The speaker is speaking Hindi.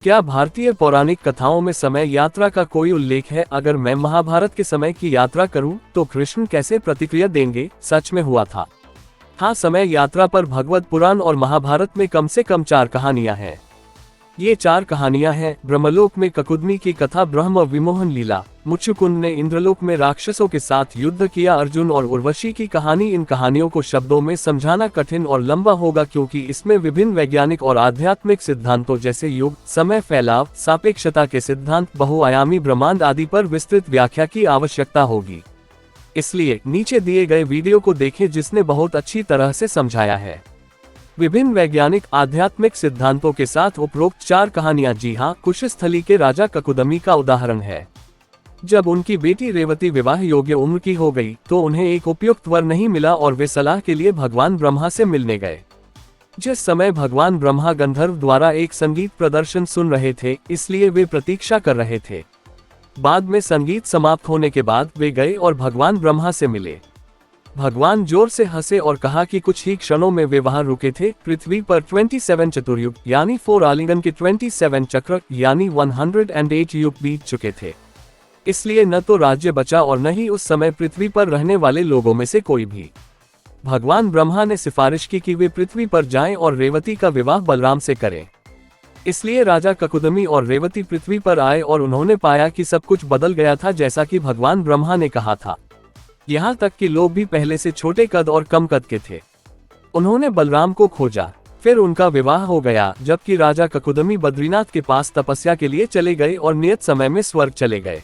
क्या भारतीय पौराणिक कथाओं में समय यात्रा का कोई उल्लेख है? अगर मैं महाभारत के समय की यात्रा करूं, तो कृष्ण कैसे प्रतिक्रिया देंगे? सच में हुआ था। हाँ, समय यात्रा पर भगवत पुराण और महाभारत में कम से कम 4 कहानियां हैं। ये 4 कहानियां हैं: ब्रह्मलोक में ककुदमी की कथा, ब्रह्म विमोहन लीला, मुचुकुंद ने इंद्रलोक में राक्षसों के साथ युद्ध किया, अर्जुन और उर्वशी की कहानी। इन कहानियों को शब्दों में समझाना कठिन और लंबा होगा, क्योंकि इसमें विभिन्न वैज्ञानिक और आध्यात्मिक सिद्धांतों जैसे युग, समय, फैलाव, सापेक्षता के सिद्धांत, बहुआयामी ब्रह्मांड आदि पर विस्तृत व्याख्या की आवश्यकता होगी। इसलिए नीचे दिए गए वीडियो को देखें, जिसने बहुत अच्छी तरह से समझाया है। विभिन्न वैज्ञानिक आध्यात्मिक सिद्धांतों के साथ उपरोक्त 4 कहानियां, जी हां, कुशस्थली के राजा ककुदमी का उदाहरण है। जब उनकी बेटी रेवती विवाह योग्य उम्र की हो गई, तो उन्हें एक उपयुक्त वर नहीं मिला और वे सलाह के लिए भगवान ब्रह्मा से मिलने गए। जिस समय भगवान ब्रह्मा गंधर्व द्वारा एक संगीत प्रदर्शन सुन रहे थे, इसलिए वे प्रतीक्षा कर रहे थे। बाद में संगीत समाप्त होने के बाद वे गए और भगवान ब्रह्मा से मिले। भगवान जोर से हंसे और कहा कि कुछ ही क्षणों में वे वहां रुके थे। पृथ्वी पर 27 चतुर्युग यानी 4 आलिंगन के 27 चक्र यानी 108 युग बीत चुके थे। इसलिए न तो राज्य बचा और न ही उस समय पृथ्वी पर रहने वाले लोगों में से कोई भी। भगवान ब्रह्मा ने सिफारिश की कि वे पृथ्वी पर जाएं और रेवती का विवाह बलराम से करें। इसलिए राजा ककुदमी और रेवती पृथ्वी पर आए और उन्होंने पाया कि सब कुछ बदल गया था, जैसा कि भगवान ब्रह्मा ने कहा था। यहाँ तक कि लोग भी पहले से छोटे कद और कम कद के थे। उन्होंने बलराम को खोजा, फिर उनका विवाह हो गया, जबकि राजा ककुदमी बद्रीनाथ के पास तपस्या के लिए चले गए और नियत समय में स्वर्ग चले गए।